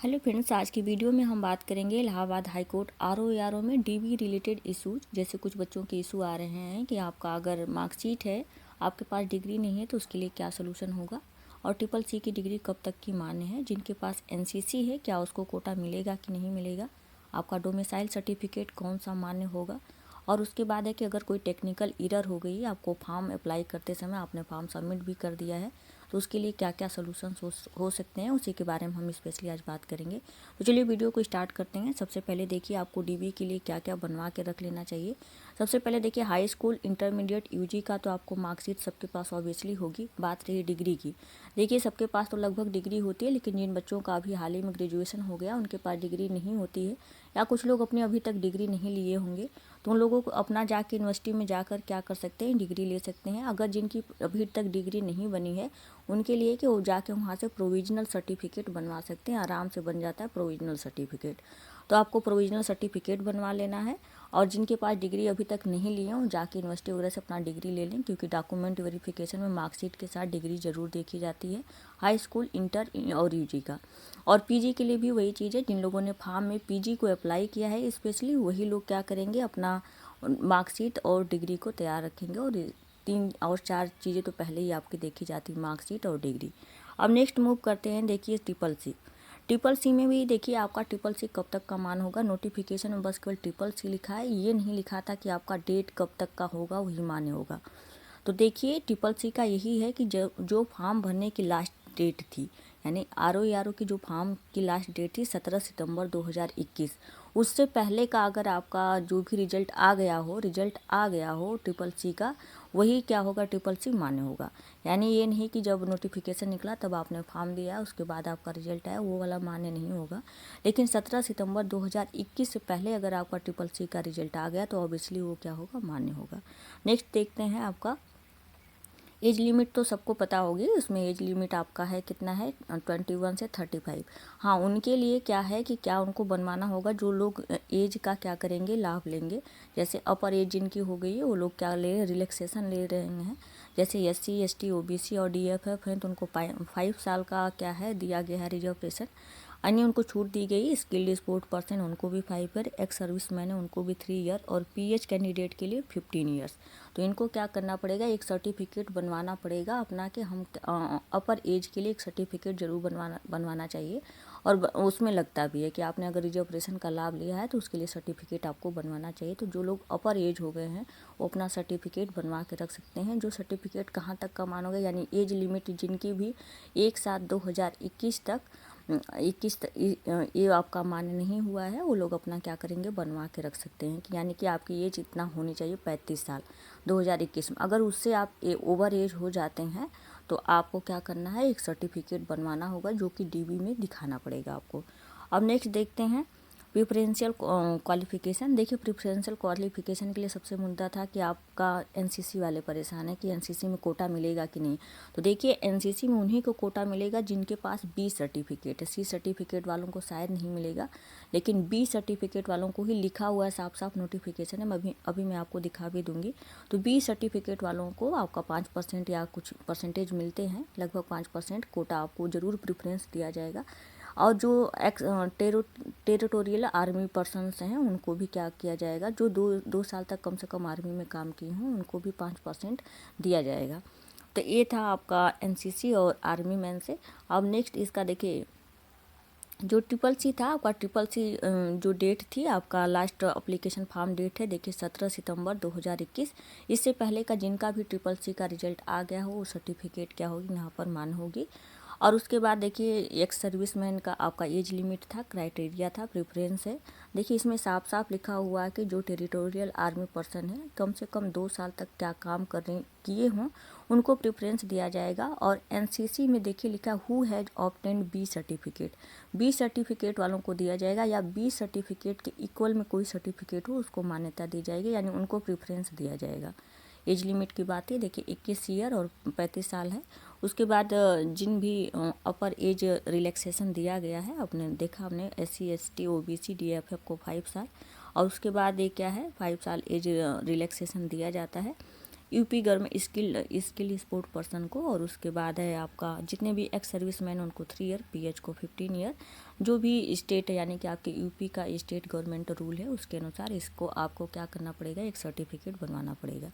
Hello friends, आज की video में हम बात करेंगे इलाहाबाद हाई कोर्ट आरओ में डीबी रिलेटेड इशूज। जैसे कुछ बच्चों के इशू आ रहे हैं कि आपका अगर मार्कशीट है, आपके पास डिग्री नहीं है तो उसके लिए क्या सोल्यूशन होगा, और ट्रिपल सी की डिग्री कब तक की मान्य है। जिनके पास एनसीसी है, क्या उसको कोटा मिलेगा कि नहीं मिलेगा, आपका डोमिसाइल सर्टिफिकेट कौन सा मान्य होगा। और उसके बाद है कि अगर कोई टेक्निकल एरर हो गई, आपको फॉर्म अप्लाई करते समय आपने फॉर्म सबमिट भी कर दिया है, तो उसके लिए क्या क्या सोल्यूशंस हो सकते हैं, उसी के बारे में हम स्पेशली आज बात करेंगे। तो चलिए वीडियो को स्टार्ट करते हैं। सबसे पहले देखिए आपको डीबी के लिए क्या क्या बनवा के रख लेना चाहिए। सबसे पहले देखिए हाई स्कूल, इंटरमीडिएट, यूजी का तो आपको मार्कशीट सबके पास ऑब्वियसली होगी। बात रही डिग्री की, देखिए सबके पास तो लगभग डिग्री होती है, लेकिन जिन बच्चों का अभी हाल ही में ग्रेजुएशन हो गया उनके पास डिग्री नहीं होती है, या कुछ लोग अपने अभी तक डिग्री नहीं लिए होंगे, तो उन लोगों को अपना जाके यूनिवर्सिटी में जाकर क्या कर सकते हैं, डिग्री ले सकते हैं। अगर जिनकी अभी तक डिग्री नहीं बनी है उनके लिए कि वो जाके वहाँ से प्रोविजनल सर्टिफिकेट बनवा सकते हैं, आराम से बन जाता है प्रोविजनल सर्टिफिकेट। तो आपको प्रोविजनल सर्टिफिकेट बनवा लेना है। और जिनके पास डिग्री अभी तक नहीं लिए हों, जाके यूनिवर्सिटी वगैरह से अपना डिग्री ले लें, क्योंकि डॉक्यूमेंट वेरिफिकेशन में मार्कशीट के साथ डिग्री जरूर देखी जाती है, हाई स्कूल, इंटर और यूजी का। और पीजी के लिए भी वही चीज़ है। जिन लोगों ने फॉर्म में पीजी को अप्लाई किया है स्पेशली, वही लोग क्या करेंगे, अपना मार्कशीट और डिग्री को तैयार रखेंगे। और 3 और 4 चीज़ें तो पहले ही आपकी देखी जाती, मार्कशीट और डिग्री। अब नेक्स्ट मूव करते हैं, देखिए ट्रिपल सी। ट्रिपल सी में भी देखिए आपका ट्रिपल सी कब तक का मान होगा। नोटिफिकेशन में बस केवल ट्रिपल सी लिखा है, ये नहीं लिखा था कि आपका डेट कब तक का होगा, वही मान्य होगा। तो देखिए ट्रिपल सी का यही है कि जो फॉर्म भरने की लास्ट डेट थी, यानी आरओ की जो फॉर्म की लास्ट डेट थी 17 सितंबर 2021, उससे पहले का अगर आपका जो भी रिजल्ट आ गया हो ट्रिपल सी का, वही क्या होगा, ट्रिपल सी मान्य होगा। यानी ये नहीं कि जब नोटिफिकेशन निकला तब आपने फॉर्म दिया, उसके बाद आपका रिजल्ट आया, वो वाला मान्य नहीं होगा। लेकिन 17 सितंबर 2021 से पहले अगर आपका ट्रिपल सी का रिजल्ट आ गया तो ऑब्वियसली वो क्या होगा, मान्य होगा। नेक्स्ट देखते हैं आपका एज लिमिट। तो सबको पता होगी, उसमें एज लिमिट आपका है कितना है, 21 से 35। हाँ, उनके लिए क्या है कि क्या उनको बनवाना होगा, जो लोग एज का क्या करेंगे, लाभ लेंगे। जैसे अपर एज जिनकी हो गई है वो लोग क्या ले रहे हैं, रिलैक्सेशन ले रहे हैं। जैसे एससी, एसटी, ओबीसी और डीएफएफ हैं, तो उनको 5 साल का क्या है दिया गया है रिजर्वेशन। अन्य उनको छूट दी गई, स्किल्ड स्पोर्ट पर्सन उनको भी 5 ईयर, एक्स सर्विस मैन है उनको भी 3 ईयर, और पीएच कैंडिडेट के लिए 15 ईयर्स। तो इनको क्या करना पड़ेगा, एक सर्टिफिकेट बनवाना पड़ेगा अपना, कि हम अपर एज के लिए एक सर्टिफिकेट जरूर बनवाना चाहिए। और उसमें लगता भी है कि आपने अगर रिजर्वेशन का लाभ लिया है तो उसके लिए सर्टिफिकेट आपको बनवाना चाहिए। तो जो लोग अपर एज हो गए हैं वो अपना सर्टिफिकेट बनवा के रख सकते हैं। जो सर्टिफिकेट कहाँ तक का मानोगे, यानी एज लिमिट जिनकी भी 1/7/2021 तक 21 ये आपका मान्य नहीं हुआ है, वो लोग अपना क्या करेंगे, बनवा के रख सकते हैं। कि यानी कि आपकी एज इतना होनी चाहिए 35 साल 2021 में। अगर उससे आप ओवर एज हो जाते हैं तो आपको क्या करना है, एक सर्टिफिकेट बनवाना होगा, जो कि डीबी में दिखाना पड़ेगा आपको। अब नेक्स्ट देखते हैं प्रिफरेंशियल क्वालिफिकेशन। देखिए प्रिफरेंशियल क्वालिफिकेशन के लिए सबसे मुद्दा था कि आपका एनसीसी वाले परेशान है कि एनसीसी में कोटा मिलेगा कि नहीं। तो देखिए एनसीसी में उन्हीं को कोटा मिलेगा जिनके पास बी सर्टिफिकेट है। सी सर्टिफिकेट वालों को शायद नहीं मिलेगा, लेकिन बी सर्टिफिकेट वालों को ही लिखा हुआ है, साफ साफ नोटिफिकेशन है, अभी मैं आपको दिखा भी दूंगी। तो बी सर्टिफिकेट वालों को आपका 5% या कुछ परसेंटेज मिलते हैं, लगभग 5% कोटा आपको ज़रूर प्रिफरेंस दिया जाएगा। और जो टेरिटोरियल आर्मी पर्सनस हैं उनको भी क्या किया जाएगा, जो 2 साल तक कम से कम आर्मी में काम किए हों उनको भी 5% दिया जाएगा। तो ये था आपका एनसीसी और आर्मी मैन से। अब नेक्स्ट इसका देखिए जो ट्रिपल सी था आपका, ट्रिपल सी जो डेट थी आपका, लास्ट अप्लीकेशन फॉर्म डेट है देखिए 17 सितंबर 2021। इससे पहले का जिनका भी ट्रिपल सी का रिजल्ट आ गया हो वो सर्टिफिकेट क्या होगी, यहाँ पर मान होगी। और उसके बाद देखिए एक्स सर्विसमैन का आपका एज लिमिट था, क्राइटेरिया था, प्रेफरेंस है। देखिए इसमें साफ साफ लिखा हुआ है कि जो टेरिटोरियल आर्मी पर्सन है, कम से कम 2 साल तक क्या काम करने किए हों, उनको प्रेफरेंस दिया जाएगा। और एनसीसी में देखिए लिखा who has obtained B certificate, B certificate वालों को दिया जाएगा, या बी सर्टिफिकेट के इक्वल में कोई सर्टिफिकेट हो उसको मान्यता दी जाएगी, यानी उनको प्रेफरेंस दिया जाएगा। एज लिमिट की बात है देखिए 21 ईयर और 35 साल है। उसके बाद जिन भी अपर एज रिलैक्सेशन दिया गया है, आपने देखा, हमने एससी, एसटी, ओबीसी, डीएफएफ को 5 साल, और उसके बाद ये क्या है 5 साल एज रिलैक्सेशन दिया जाता है। UP government skill sport person को, और उसके बाद है आपका जितने भी एक्स सर्विसमैन उनको 3 ईयर, पीएच को 15 ईयर। जो भी स्टेट है यानी कि आपके यूपी का स्टेट गवर्नमेंट रूल है उसके अनुसार इसको आपको क्या करना पड़ेगा, एक सर्टिफिकेट बनवाना पड़ेगा।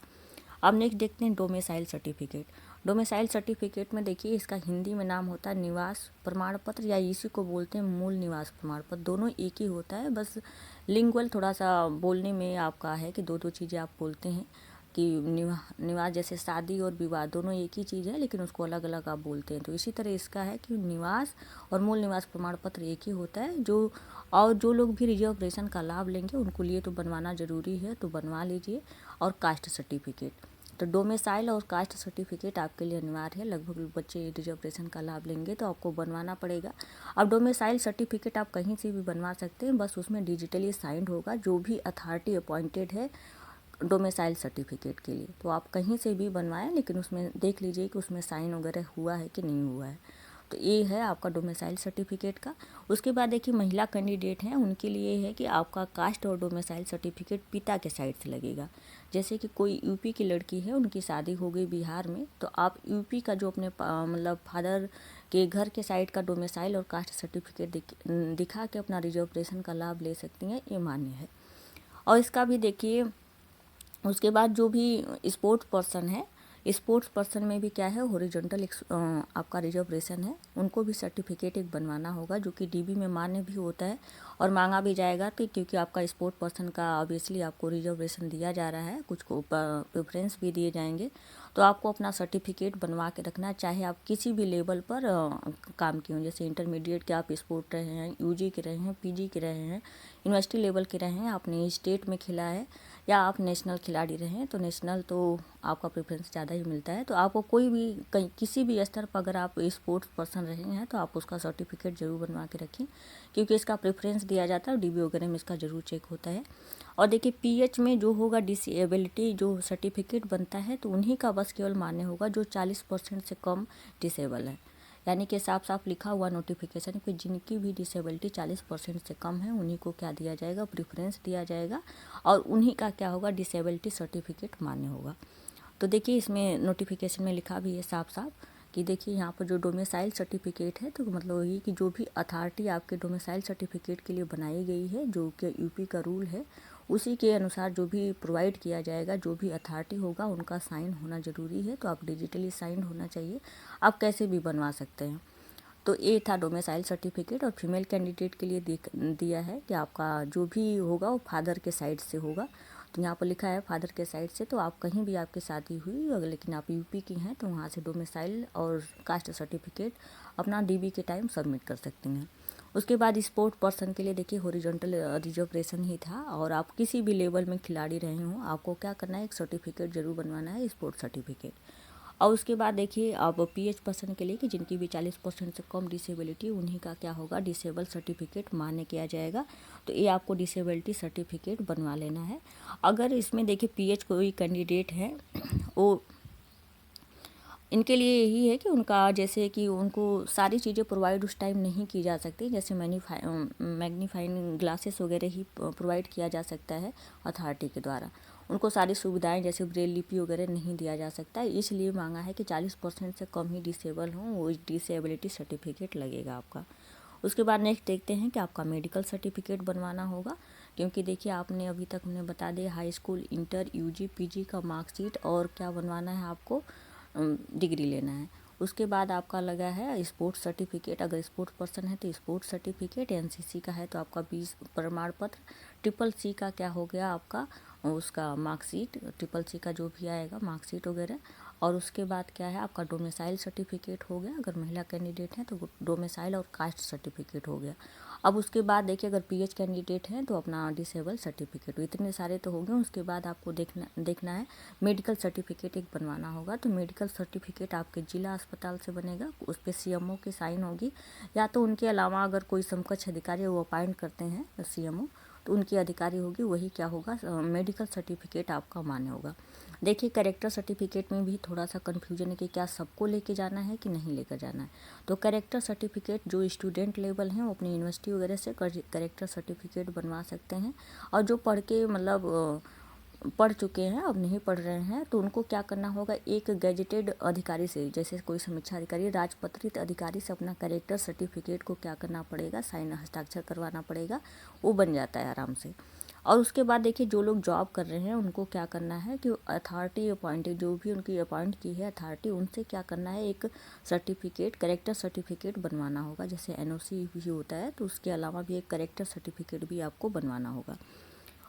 अब नेक्स्ट देखते हैं डोमिसाइल सर्टिफिकेट। डोमिसाइल सर्टिफिकेट में देखिए इसका हिंदी में नाम होता है निवास प्रमाण पत्र, या इसी को बोलते हैं मूल निवास प्रमाण पत्र। दोनों एक ही होता है, बस लिंगुअल थोड़ा सा बोलने में आपका है कि दो चीज़ें आप बोलते हैं कि निवास जैसे शादी और विवाह दोनों एक ही चीज़ है लेकिन उसको अलग अलग आप बोलते हैं। तो इसी तरह इसका है कि निवास और मूल निवास प्रमाण पत्र एक ही होता है। जो लोग भी रिजर्वेशन का लाभ लेंगे उनको लिए तो बनवाना ज़रूरी है, तो बनवा लीजिए। और कास्ट सर्टिफिकेट, तो डोमिसाइल और कास्ट सर्टिफिकेट आपके लिए अनिवार्य है। लगभग बच्चे रिजर्वेशन का लाभ लेंगे तो आपको बनवाना पड़ेगा। अब डोमिसाइल सर्टिफिकेट आप कहीं से भी बनवा सकते हैं, बस उसमें डिजिटली साइंड होगा जो भी अथॉरिटी अपॉइंटेड है डोमिसाइल सर्टिफिकेट के लिए। तो आप कहीं से भी बनवाएं लेकिन उसमें देख लीजिए कि उसमें साइन वगैरह हुआ है कि नहीं हुआ है। तो ये है आपका डोमिसाइल सर्टिफिकेट का। उसके बाद देखिए महिला कैंडिडेट हैं उनके लिए है कि आपका कास्ट और डोमिसाइल सर्टिफिकेट पिता के साइड से लगेगा। जैसे कि कोई यूपी की लड़की है, उनकी शादी हो गई बिहार में, तो आप यूपी का जो अपने मतलब फादर के घर के साइड का डोमिसाइल और कास्ट सर्टिफिकेट दिखा के अपना रिजर्वेशन का लाभ ले सकती हैं, ये मान्य है। और इसका भी देखिए उसके बाद जो भी स्पोर्ट्स पर्सन है, स्पोर्ट्स पर्सन में भी क्या है हॉरिजॉन्टल आपका रिजर्वेशन है, उनको भी सर्टिफिकेट एक बनवाना होगा जो कि डीबी में मान्य भी होता है और मांगा भी जाएगा। तो क्योंकि आपका स्पोर्ट पर्सन का ऑब्वियसली आपको रिजर्वेशन दिया जा रहा है, कुछ को प्रेफरेंस भी दिए जाएंगे, तो आपको अपना सर्टिफिकेट बनवा के रखना, चाहे आप किसी भी लेवल पर काम किए हों। जैसे इंटरमीडिएट के आप स्पोर्ट रहे हैं, यूजी के रहे हैं, पीजी के रहे हैं, यूनिवर्सिटी लेवल के रहे हैं, आपने स्टेट में खेला है या आप नेशनल खिलाड़ी रहे हैं, तो नेशनल तो आपका प्रेफरेंस ज़्यादा ही मिलता है। तो आपको कोई भी कहीं किसी भी स्तर पर अगर आप स्पोर्ट्स पर्सन रहे हैं तो आप उसका सर्टिफिकेट ज़रूर बनवा के रखें, क्योंकि इसका प्रेफरेंस दिया जाता है और डीबी वगैरह में इसका ज़रूर चेक होता है। और देखिए पीएच में जो होगा डिसेबिलिटी जो सर्टिफिकेट बनता है तो उन्हीं का बस केवल मान्य होगा जो 40% से कम डिसेबल है। यानी कि साफ साफ लिखा हुआ नोटिफिकेशन कि जिनकी भी डिसेबिलिटी 40% से कम है उन्हीं को क्या दिया जाएगा, प्रेफरेंस दिया जाएगा, और उन्हीं का क्या होगा, डिसेबिलिटी सर्टिफिकेट मान्य होगा। तो देखिए इसमें नोटिफिकेशन में लिखा भी है साफ साफ कि देखिए यहाँ पर जो डोमिसाइल सर्टिफिकेट है, तो मतलब वही कि जो भी अथॉरिटी आपके डोमिसाइल सर्टिफिकेट के लिए बनाई गई है, जो कि यूपी का रूल है, उसी के अनुसार जो भी प्रोवाइड किया जाएगा, जो भी अथॉरिटी होगा उनका साइन होना ज़रूरी है। तो आप डिजिटली साइन होना चाहिए, आप कैसे भी बनवा सकते हैं। तो ये था डोमिसाइल सर्टिफिकेट। और फीमेल कैंडिडेट के लिए दिया है कि आपका जो भी होगा वो फादर के साइड से होगा। तो यहाँ पर लिखा है फादर के साइड से, तो आप कहीं भी आपकी शादी हुई अगर लेकिन आप यूपी की हैं तो वहाँ से डोमिसाइल और कास्ट सर्टिफिकेट अपना डीबी के टाइम सबमिट कर सकती हैं। उसके बाद स्पोर्ट पर्सन के लिए देखिए हॉरिजॉन्टल रिजर्वेशन ही था, और आप किसी भी लेवल में खिलाड़ी रहे हों आपको क्या करना है, एक सर्टिफिकेट ज़रूर बनवाना है, स्पोर्ट सर्टिफिकेट। और उसके बाद देखिए अब पीएच पर्सन के लिए कि जिनकी भी 40% से कम डिसेबिलिटी, उन्हीं का क्या होगा, डिसेबल सर्टिफिकेट मान्य किया जाएगा। तो ये आपको डिसेबिलिटी सर्टिफिकेट बनवा लेना है। अगर इसमें देखिए पीएच कोई कैंडिडेट है, वो इनके लिए यही है कि उनका जैसे कि उनको सारी चीज़ें प्रोवाइड उस टाइम नहीं की जा सकती, जैसे मैग्नीफाइंग ग्लासेस वगैरह ही प्रोवाइड किया जा सकता है अथॉरिटी के द्वारा। उनको सारी सुविधाएं जैसे ब्रेल लिपि वगैरह नहीं दिया जा सकता, इसलिए मांगा है कि 40% से कम ही डिसेबल हों, वो डिसेबिलिटी सर्टिफिकेट लगेगा आपका। उसके बाद नेक्स्ट देखते हैं कि आपका मेडिकल सर्टिफिकेट बनवाना होगा, क्योंकि देखिए आपने अभी तक हमने बता दिया high school, inter, UG, PG का मार्कशीट और क्या बनवाना है आपको, डिग्री लेना है। उसके बाद आपका लगा है स्पोर्ट्स सर्टिफिकेट, अगर स्पोर्ट्स पर्सन है तो स्पोर्ट्स सर्टिफिकेट, एनसीसी का है तो आपका 20 प्रमाण पत्र, ट्रिपल सी का क्या हो गया आपका उसका मार्कशीट, ट्रिपल सी का जो भी आएगा मार्कशीट वगैरह। और उसके बाद क्या है आपका डोमिसाइल सर्टिफिकेट हो गया, अगर महिला कैंडिडेट हैं तो डोमिसाइल और कास्ट सर्टिफिकेट हो गया। अब उसके बाद देखिए अगर पीएच कैंडिडेट हैं तो अपना डिसेबल सर्टिफिकेट, इतने सारे तो हो गए। उसके बाद आपको देखना है मेडिकल सर्टिफिकेट एक बनवाना होगा। तो मेडिकल सर्टिफिकेट आपके जिला अस्पताल से बनेगा, उस पर सीएमओ की साइन होगी, या तो उनके अलावा अगर कोई समकक्ष अधिकारी वो अपॉइंट करते हैं सीएमओ, तो उनकी अधिकारी होगी, वही क्या होगा, मेडिकल सर्टिफिकेट आपका मान्य होगा। देखिए कैरेक्टर सर्टिफिकेट में भी थोड़ा सा कन्फ्यूजन है कि क्या सबको लेके जाना है कि नहीं लेकर जाना है। तो कैरेक्टर सर्टिफिकेट जो स्टूडेंट लेवल हैं वो अपनी यूनिवर्सिटी वगैरह से कैरेक्टर सर्टिफिकेट बनवा सकते हैं, और जो पढ़ के मतलब पढ़ चुके हैं अब नहीं पढ़ रहे हैं तो उनको क्या करना होगा, एक गैजेटेड अधिकारी से, जैसे कोई समीक्षा अधिकारी, राजपत्रित अधिकारी से अपना कैरेक्टर सर्टिफिकेट को क्या करना पड़ेगा, साइन हस्ताक्षर करवाना पड़ेगा, वो बन जाता है आराम से। और उसके बाद देखिए जो लोग जॉब कर रहे हैं उनको क्या करना है कि अथॉरिटी अपॉइंटेड, जो भी उनकी अपॉइंट की है अथॉरिटी, उनसे क्या करना है, एक सर्टिफिकेट, करेक्टर सर्टिफिकेट बनवाना होगा। जैसे एनओसी भी होता है तो उसके अलावा भी एक करेक्टर सर्टिफिकेट भी आपको बनवाना होगा।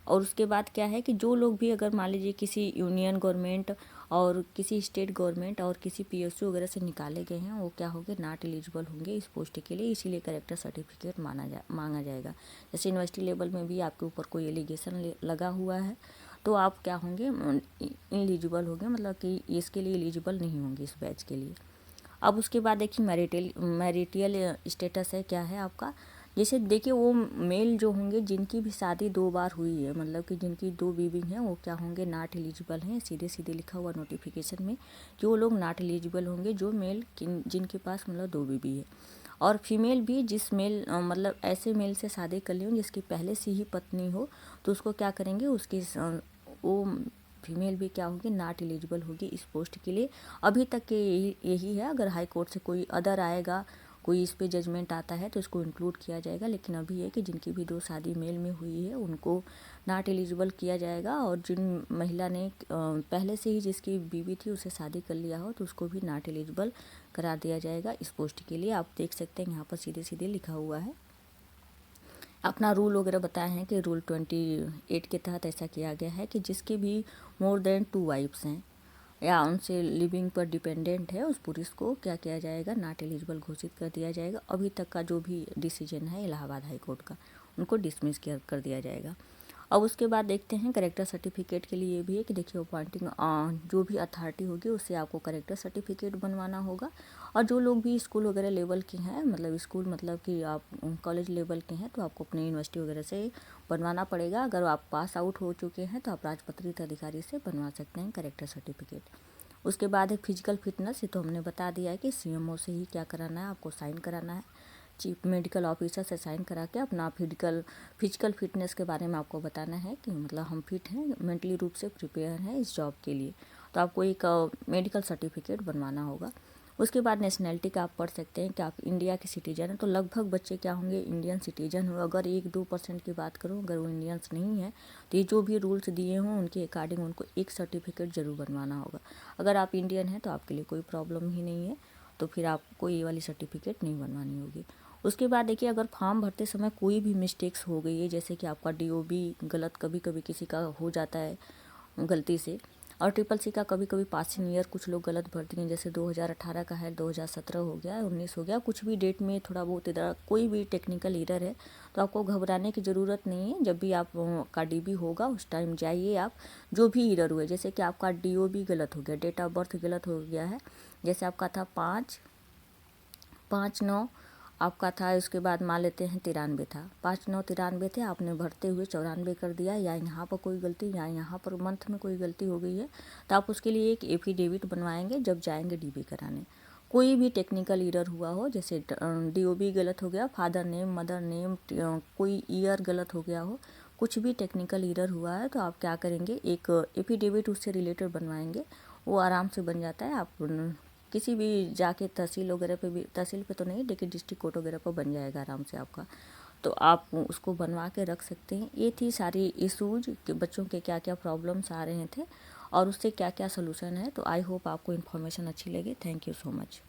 और उसके बाद क्या है कि जो लोग भी अगर मान लीजिए किसी यूनियन गवर्नमेंट और किसी स्टेट गवर्नमेंट और किसी पीएसयू वगैरह से निकाले गए हैं, वो क्या होंगे, नॉट एलिजिबल होंगे इस पोस्ट के लिए, इसीलिए करेक्टर सर्टिफिकेट मांगा जाएगा। जैसे यूनिवर्सिटी लेवल में भी आपके ऊपर कोई एलिगेशन लगा हुआ है तो आप क्या होंगे, इलिजिबल होंगे, मतलब कि इसके लिए एलिजिबल नहीं होंगे इस बैच के लिए। अब उसके बाद देखिए मैरिटल स्टेटस है, क्या है आपका। जैसे देखिए वो मेल जो होंगे जिनकी भी शादी 2 बार हुई है, मतलब कि जिनकी 2 बीवी हैं, वो क्या होंगे, नॉट एलिजिबल हैं। सीधे सीधे लिखा हुआ नोटिफिकेशन में कि वो लोग नॉट एलिजिबल होंगे जो मेल जिनके पास मतलब 2 बीवी है। और फीमेल भी जिस मेल मतलब ऐसे मेल से शादी कर ली हो जिसकी पहले से ही पत्नी हो, तो उसको क्या करेंगे, उसकी वो फीमेल भी क्या होगी, नॉट एलिजिबल होगी इस पोस्ट के लिए। अभी तक के यही है, अगर हाई कोर्ट से कोई अदर आएगा, कोई इस पे जजमेंट आता है तो इसको इंक्लूड किया जाएगा। लेकिन अभी है कि जिनकी भी 2 शादी मेल में हुई है उनको नॉट एलिजिबल किया जाएगा। और जिन महिला ने पहले से ही जिसकी बीवी थी उसे शादी कर लिया हो तो उसको भी नॉट एलिजिबल करा दिया जाएगा इस पोस्ट के लिए। आप देख सकते हैं यहाँ पर सीधे सीधे लिखा हुआ है। अपना रूल वगैरह बताए हैं कि रूल 28 के तहत ऐसा किया गया है कि जिसके भी मोर देन 2 वाइफ्स हैं या उनसे लिविंग पर डिपेंडेंट है, उस पुरुष को क्या किया जाएगा, नॉट एलिजिबल घोषित कर दिया जाएगा। अभी तक का जो भी डिसीजन है इलाहाबाद हाई कोर्ट का, उनको डिसमिस कर दिया जाएगा। अब उसके बाद देखते हैं करेक्टर सर्टिफिकेट के लिए भी है कि देखिए अपॉइंटिंग जो भी अथॉरिटी होगी उससे आपको करेक्टर सर्टिफिकेट बनवाना होगा। और जो लोग भी स्कूल वगैरह लेवल के हैं, मतलब स्कूल मतलब कि आप कॉलेज लेवल के हैं, तो आपको अपनी यूनिवर्सिटी वगैरह से बनवाना पड़ेगा। अगर आप पास आउट हो चुके हैं तो आप राजपत्रित अधिकारी से बनवा सकते हैं करेक्टर सर्टिफिकेट। उसके बाद है फिजिकल फिटनेस, ये तो हमने बता दिया है कि सीएमओ से ही क्या कराना है, आपको साइन कराना है, चीफ मेडिकल ऑफिसर से साइन करा के अपना फिजिकल फिटनेस के बारे में आपको बताना है कि मतलब हम फिट हैं, मेंटली रूप से प्रिपेयर हैं इस जॉब के लिए। तो आपको एक मेडिकल सर्टिफिकेट बनवाना होगा। उसके बाद नेशनैलिटी का आप पढ़ सकते हैं कि आप इंडिया के सिटीजन हैं, तो लगभग बच्चे क्या होंगे, इंडियन सिटीजन हो। अगर 1-2% की बात करूँ, अगर वो इंडियंस नहीं है तो ये जो भी रूल्स दिए हों उनके अकॉर्डिंग उनको एक सर्टिफिकेट ज़रूर बनवाना होगा। अगर आप इंडियन हैं तो आपके लिए कोई प्रॉब्लम ही नहीं है, तो फिर आपको ये वाली सर्टिफिकेट नहीं बनवानी होगी। उसके बाद देखिए अगर फॉर्म भरते समय कोई भी मिस्टेक्स हो गई है, जैसे कि आपका डीओबी गलत कभी कभी किसी का हो जाता है गलती से, और ट्रिपल सी का कभी कभी पासिंग ईयर कुछ लोग गलत भर दिए, जैसे 2018 का है, 2017 हो गया, 19 हो गया, कुछ भी डेट में थोड़ा बहुत इधर कोई भी टेक्निकल एरर है तो आपको घबराने की ज़रूरत नहीं है। जब भी आप का डीबी होगा उस टाइम जाइए आप, जो भी एरर हुए, जैसे कि आपका डीओबी गलत हो गया, डेट ऑफ बर्थ गलत हो गया है, जैसे आपका था 5/9 आपका था, उसके बाद मान लेते हैं 93 था, 5/9 थे, आपने भरते हुए 94 कर दिया, या यहाँ पर कोई गलती या यहाँ पर मंथ में कोई गलती हो गई है, तो आप उसके लिए एक एफिडेविट बनवाएंगे जब जाएंगे डीबी कराने। कोई भी टेक्निकल ईरर हुआ हो, जैसे डीओबी गलत हो गया, फादर नेम, मदर नेम, कोई ईयर गलत हो गया हो, कुछ भी टेक्निकल ईरर हुआ है तो आप क्या करेंगे, एक एफिडेविट उससे रिलेटेड बनवाएंगे, वो आराम से बन जाता है। आप किसी भी जाके तहसील वगैरह पे भी, तहसील पे तो नहीं लेकिन डिस्ट्रिक्ट कोर्ट वगैरह पर बन जाएगा आराम से आपका, तो आप उसको बनवा के रख सकते हैं। ये थी सारी इशूज़ कि बच्चों के क्या क्या प्रॉब्लम्स आ रहे थे और उससे क्या क्या सोल्यूशन है। तो आई होप आपको इन्फॉर्मेशन अच्छी लगी। Thank you so much.